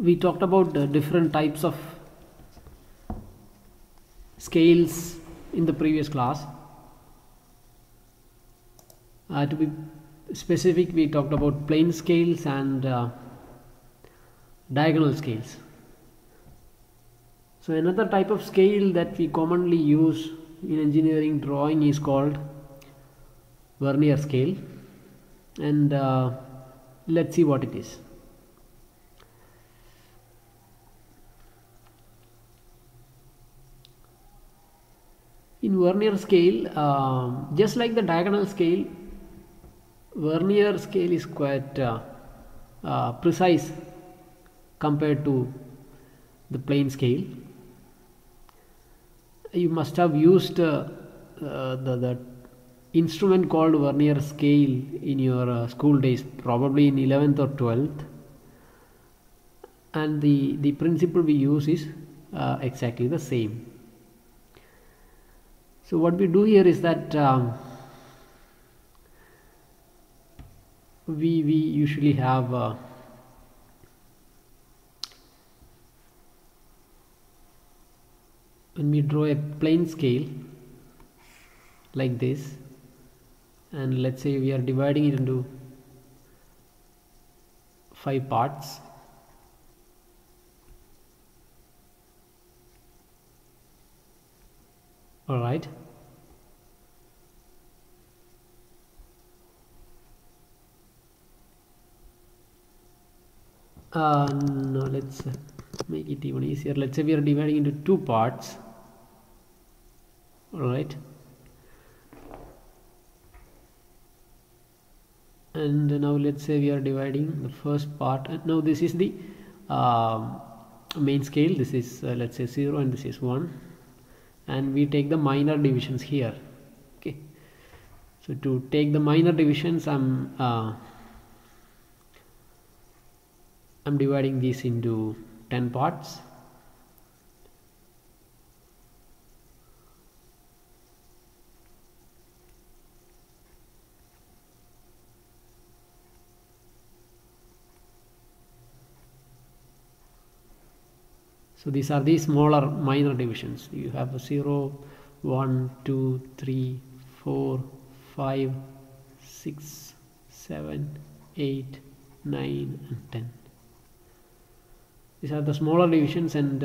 we talked about different types of scales in the previous class. To be specific, we talked about plane scales and diagonal scales. So another type of scale that we commonly use in engineering drawing is called Vernier scale, and let's see what it is. In Vernier scale, just like the diagonal scale, Vernier scale is quite precise compared to the plane scale. You must have used the instrument called Vernier scale in your school days, probably in 11th or 12th, and the principle we use is exactly the same. So what we do here is that we usually have when we draw a plane scale like this, and let's say we are dividing it into 5 parts. All right. No, let's make it even easier. Let's say we are dividing into 2 parts. All right. And now let's say we are dividing the first part. Now this is the main scale. This is let's say 0 and this is 1. And we take the minor divisions here. Okay. So to take the minor divisions, I'm dividing these into 10 parts. So these are the smaller minor divisions. You have 0, 1, 2, 3, 4, 5, 6, 7, 8, 9 and 10. These are the smaller divisions, and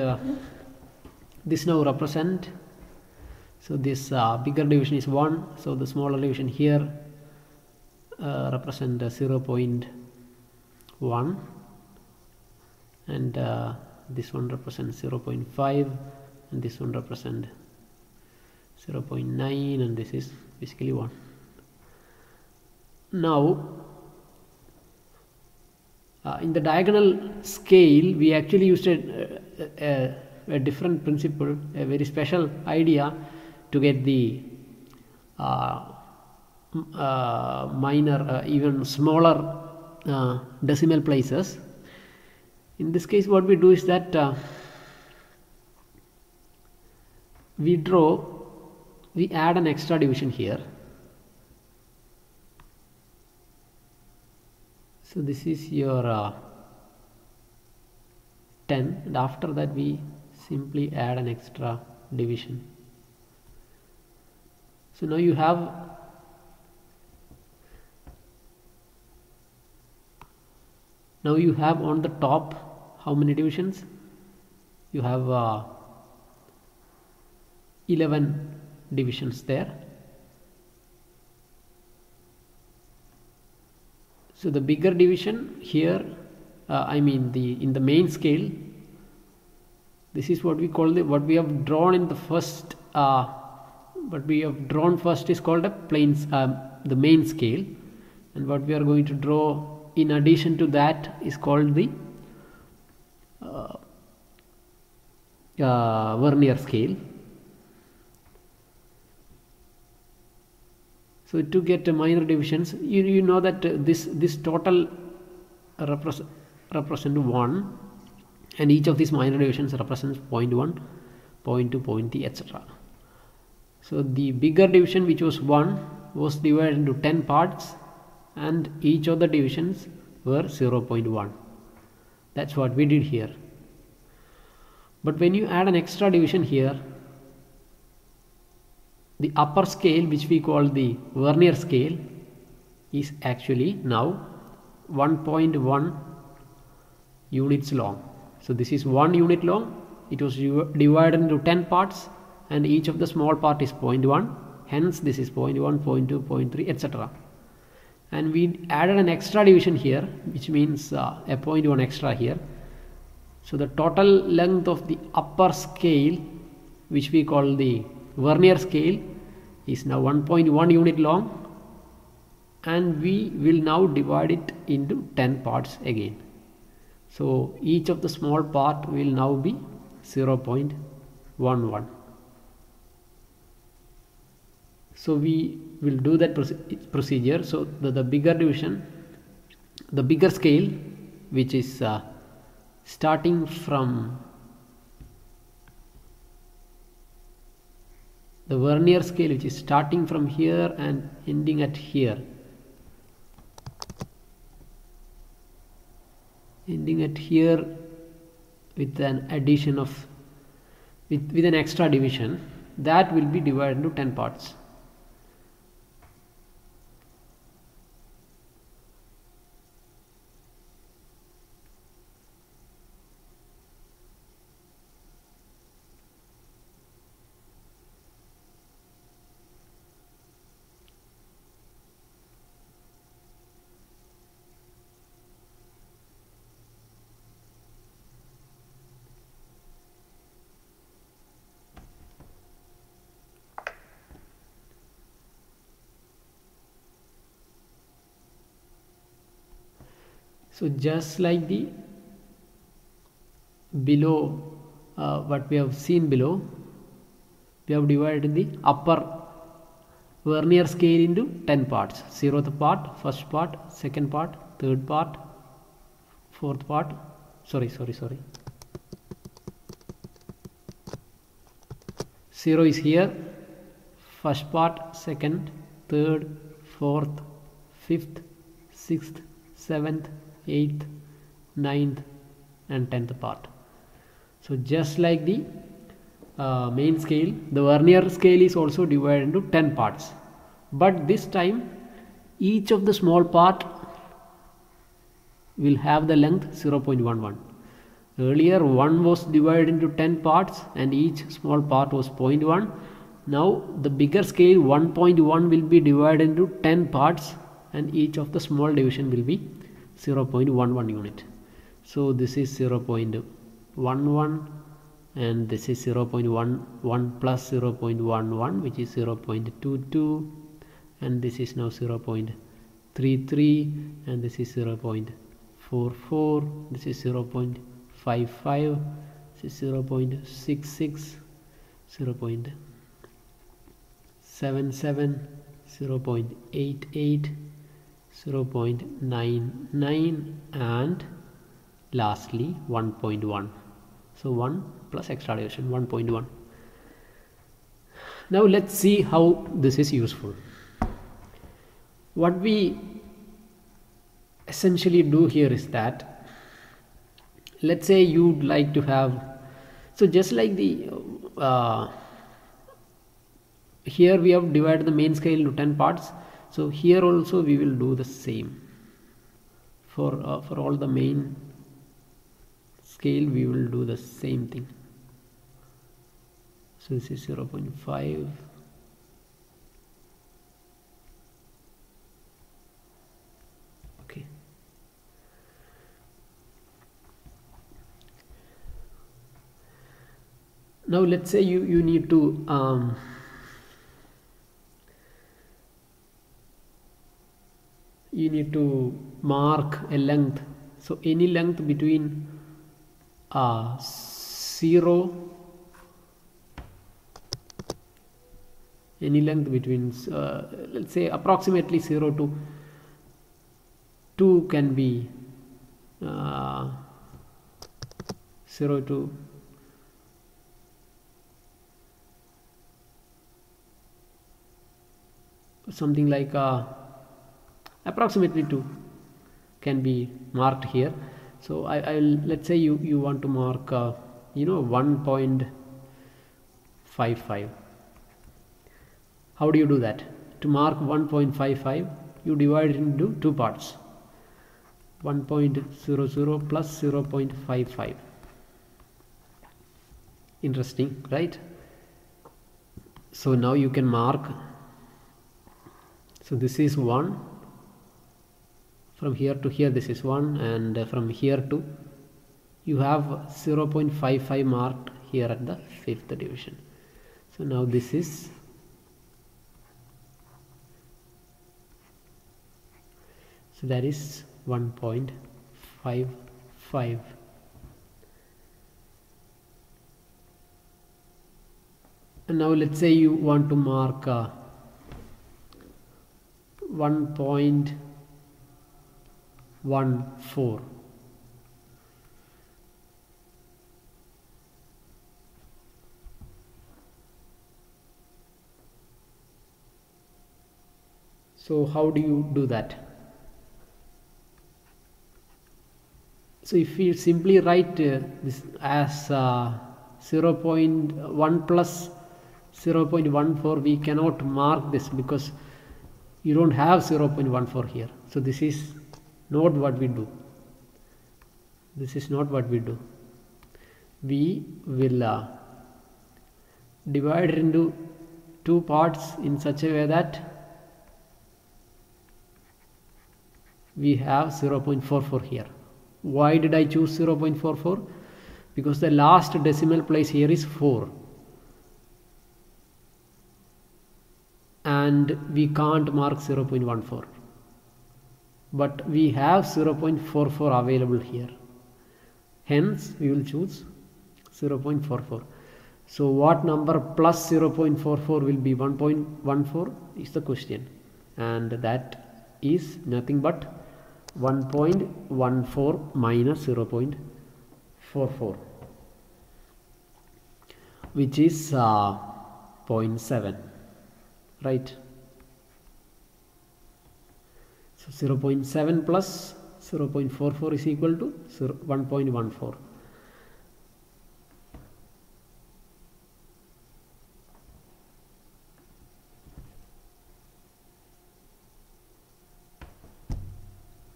this now represent, so this bigger division is 1, so the smaller division here represent 0.1, and this one represents 0.5, and this one represents 0.9, and this is basically 1. Now in the diagonal scale, we actually used a different principle, a very special idea to get the minor, even smaller decimal places. In this case, what we do is that we add an extra division here. So this is your 10, and after that we simply add an extra division. So now you have on the top how many divisions? You have 11 divisions there. So the bigger division here, in the main scale, this is what we call what we have drawn in the first. What we have drawn first is called a the main scale, and what we are going to draw in addition to that is called the Vernier scale. So to get minor divisions, you know that this total represent 1, and each of these minor divisions represents 0.1, 0.2, 0.3, etc. So the bigger division, which was 1, was divided into 10 parts, and each of the divisions were 0.1. That's what we did here. But when you add an extra division here, the upper scale, which we call the Vernier scale, is actually now 1.1 units long. So this is 1 unit long. It was divided into 10 parts, and each of the small part is 0.1. Hence this is 0.1, 0.2, 0.3, etc. And we added an extra division here, which means a 0.1 extra here. So the total length of the upper scale, which we call the Vernier scale, is now 1.1 unit long, and we will now divide it into 10 parts again. So each of the small part will now be 0.11. So we will do that procedure. So the bigger division, the bigger scale, which is starting from the Vernier scale, which is starting from here and ending at here, with an addition of with an extra division, that will be divided into 10 parts. So just like the below, what we have seen below, we have divided the upper Vernier scale into 10 parts. 0th part, first part, second part, third part, fourth part. Sorry. 0 is here. First part, second, third, fourth, fifth, sixth, 7th, 8th, 9th and 10th part. So just like the main scale, the Vernier scale is also divided into 10 parts, but this time each of the small part will have the length 0.11. Earlier 1 was divided into 10 parts and each small part was 0.1. Now the bigger scale 1.1 will be divided into 10 parts and each of the small division will be 0.11 unit. So this is 0.11 and this is 0.11 plus 0.11, which is 0.22, and this is now 0.33, and this is 0.44, this is 0.55, this is 0.66, 0.77, 0.88, 0.99 and lastly 1.1. So 1 plus extra division 1.1. Now let's see how this is useful. What we essentially do here is that, let's say you'd like to have, so just like the here we have divided the main scale into 10 parts. So here also we will do the same for all the main scale. We will do the same thing. So this is 0.5, okay. Now let's say you need to mark a length. So any length between 0, any length between let's say approximately 0 to 2 can be 0 to something like approximately 2 can be marked here. So I'll let's say you want to mark 1.55. How do you do that? To mark 1.55, you divide it into two parts. 1.00 plus 0.55. Interesting, right? So now you can mark. So this is 1. From here to here this is 1, and from here to you have 0.55 marked here at the 5th division. So now this is that is 1.55. And now let's say you want to mark 1.14. So how do you do that? So if we simply write this as 0.1 plus 0.14, we cannot mark this because you don't have 0.14 here. So this is not what we do. This is not what we do. We will divide it into two parts in such a way that we have 0.44 here. Why did I choose 0.44? Because the last decimal place here is 4. And we can't mark 0.14. But we have 0.44 available here. Hence, we will choose 0.44. So what number plus 0.44 will be 1.14 is the question. And that is nothing but 1.14 minus 0.44, which is 0.7, right? So 0.7 plus 0.44 is equal to 1.14.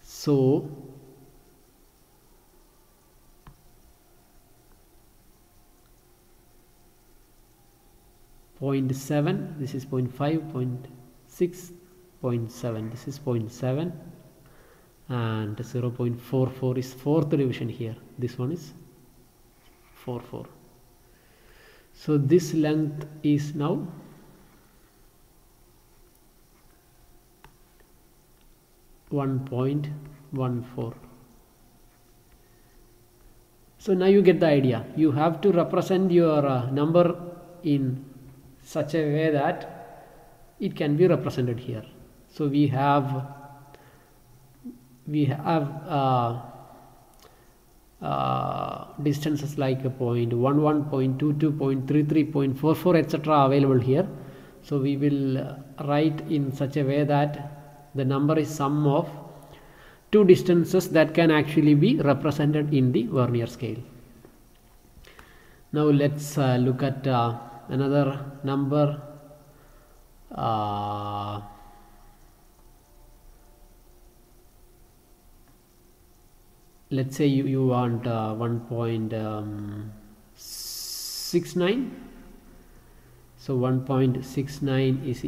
So 0.7, this is 0.5, 0.6, 0.7, this is 0.7, and 0.44 is 4th division here. This one is 44. So this length is now 1.14. So now you get the idea. You have to represent your number in such a way that it can be represented here. So we have distances like 0.11, 0.22, 0.33, 0.44, etc. available here. So we will write in such a way that the number is sum of two distances that can actually be represented in the Vernier scale. Now let's look at another number. Let's say you want 1.69. So 1.69 is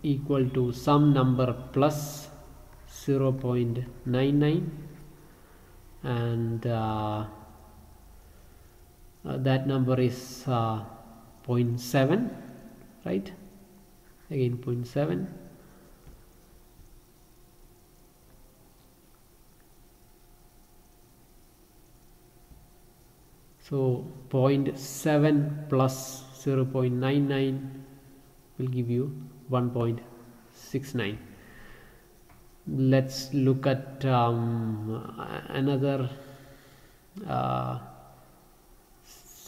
equal to some number plus 0.99, and that number is 0.7, right? Again 0.7. So 0.7 plus 0.99 will give you 1.69. Let's look at another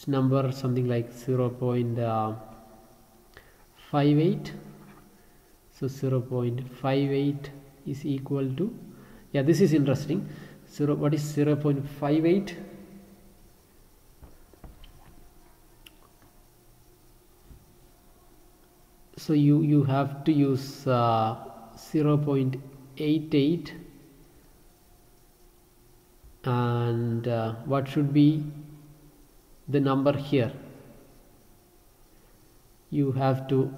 number, something like 0.58. So 0.58 is equal to, yeah, this is interesting. what is 0.58? So you have to use 0.88, and what should be the number here? You have to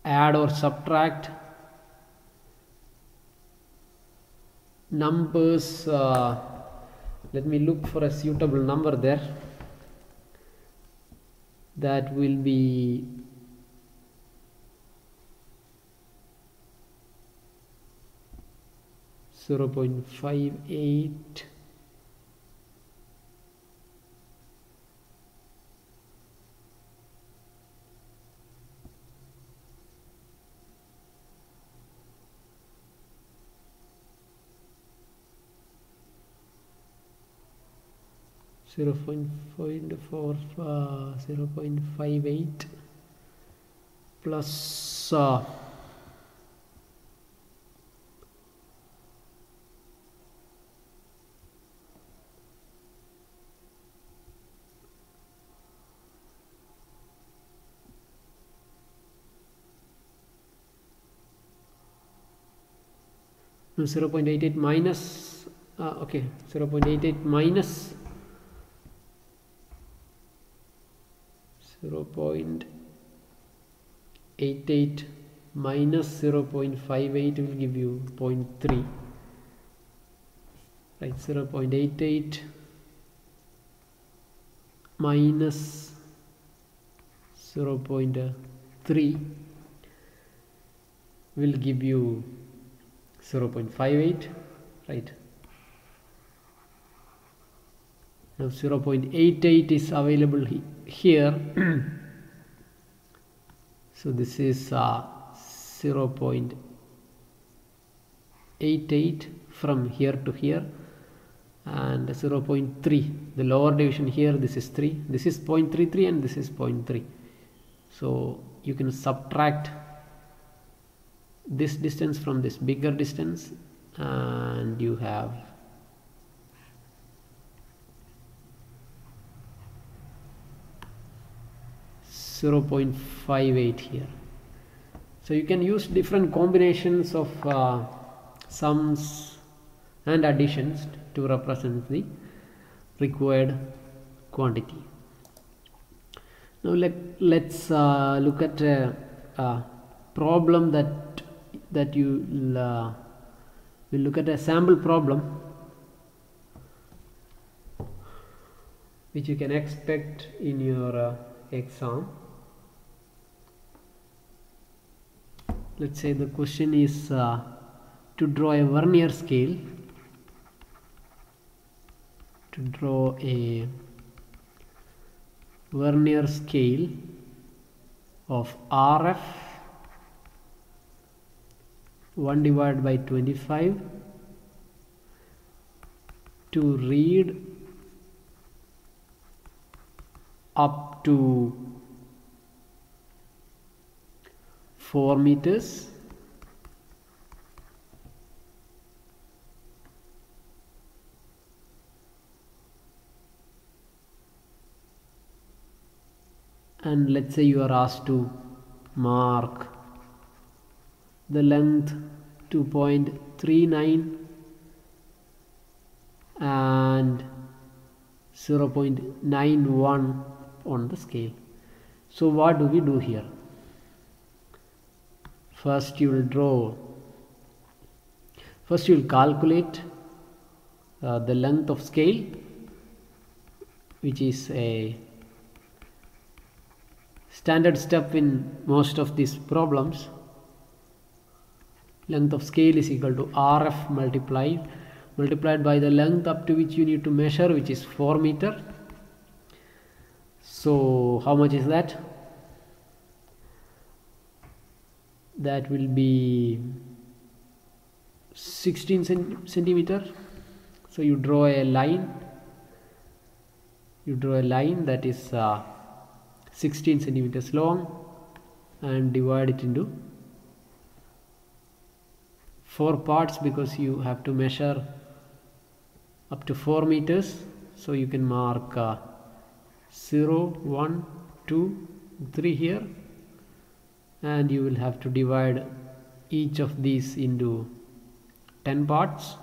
add or subtract numbers. Let me look for a suitable number there. That will be 0.58 0.58 plus 0.88 minus 0.88 minus 0.88 minus 0.58 will give you 0.3, right? 0.88 minus 0.3 will give you 0.58, right? Now 0.88 is available here. So this is 0.88 from here to here, and 0.3, the lower division here, this is 3, this is 0.33 and this is 0.3. So you can subtract this distance from this bigger distance, and you have 0.58 here. So you can use different combinations of sums and additions to represent the required quantity. Now let's look at a problem that you will look at a sample problem which you can expect in your exam. Let's say the question is to draw a Vernier scale, to draw a Vernier scale of RF 1 divided by 25 to read up to 4 meters, and let's say you are asked to mark the length 2.39 and 0.91 on the scale. So what do we do here? First you will calculate the length of scale, which is a standard step in most of these problems. Length of scale is equal to RF multiplied by the length up to which you need to measure, which is 4 meter. So how much is that? That will be 16 centimeter. So you draw a line that is 16 centimeters long and divide it into 4 parts because you have to measure up to 4 meters. So you can mark 0, 1, 2, 3 here, and you will have to divide each of these into 10 parts.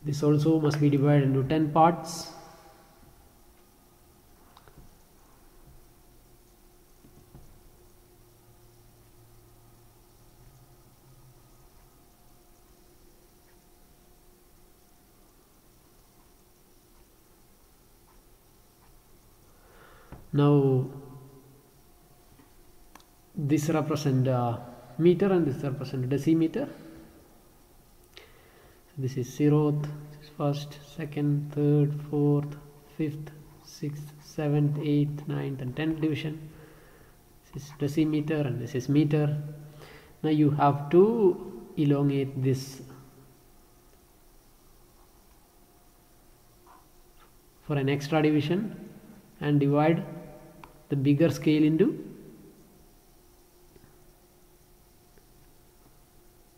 This also must be divided into 10 parts. Now this represents meter and this represents decimeter. This is 0th, first, second, third, fourth, fifth, sixth, seventh, eighth, ninth and 10th division. This is decimeter and this is meter. Now you have to elongate this for an extra division and divide the bigger scale into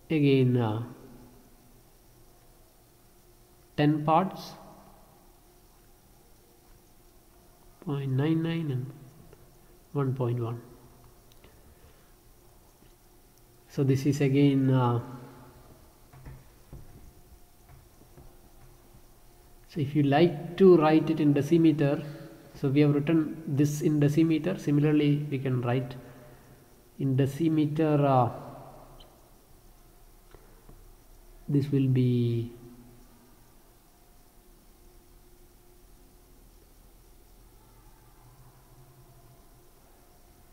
again 10 parts, 0.99 and 1.1. So this is again so if you like to write it in decimeter, so we have written this in decimeter. Similarly we can write in decimeter. This will be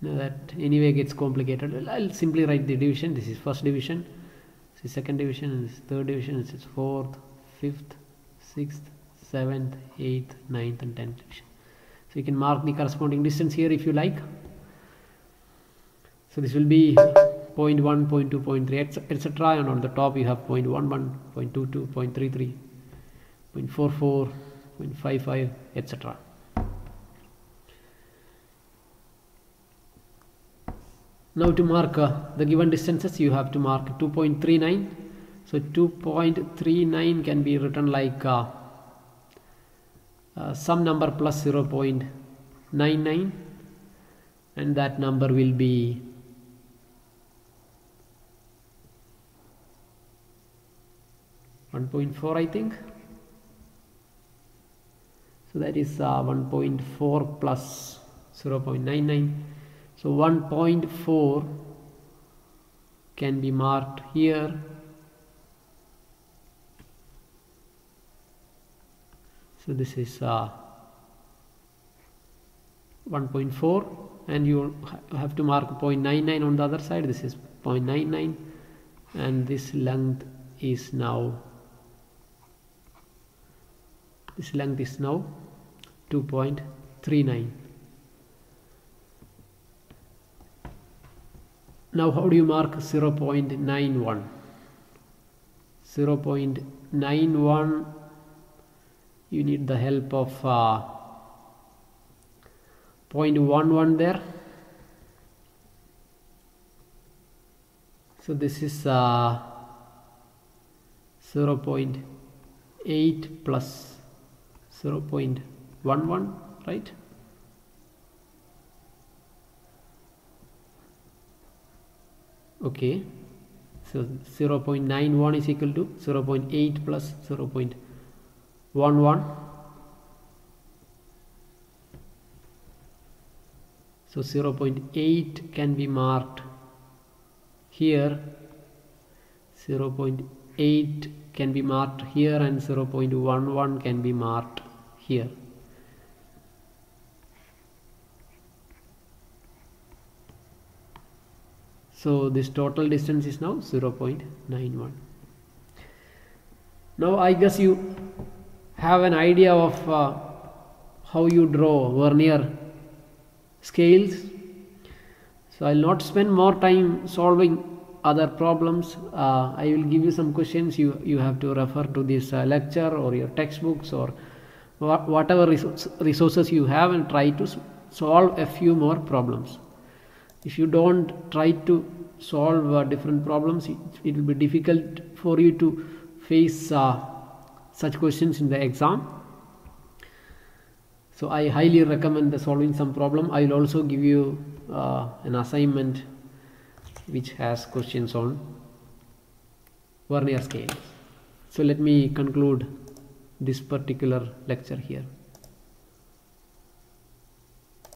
that anyway gets complicated. I'll simply write the division. This is first division, this is second division, and this is third division, this is fourth, fifth, sixth, seventh, eighth, ninth and 10th division. So you can mark the corresponding distance here if you like. So this will be 0.1, 0.2, 0.3 etc. and on the top you have 0.11, 0.22, 0.33, 0.44, 0.55 etc. Now to mark the given distances, you have to mark 2.39. So 2.39 can be written like some number plus 0.99 and that number will be .4 I think. So that is 1.4 plus 0.99. So 1.4 can be marked here. So this is 1.4 and you have to mark 0.99 on the other side. This is 0.99 and this length is now 2.39. Now how do you mark 0.91? 0.91 you need the help of 0.11 there. So this is 0.8 plus 0.11, right? Okay, so 0.91 is equal to 0.8 plus 0.11. So 0.8 can be marked here, 0.8 can be marked here and 0.11 can be marked here. So this total distance is now 0.91. Now I guess you have an idea of how you draw Vernier scales. So I'll not spend more time solving other problems. I will give you some questions. You have to refer to this lecture or your textbooks or whatever resources you have, and try to solve a few more problems. If you don't try to solve different problems, it will be difficult for you to face such questions in the exam. So I highly recommend the solving some problem. I will also give you an assignment which has questions on Vernier scales. So let me conclude this particular lecture here.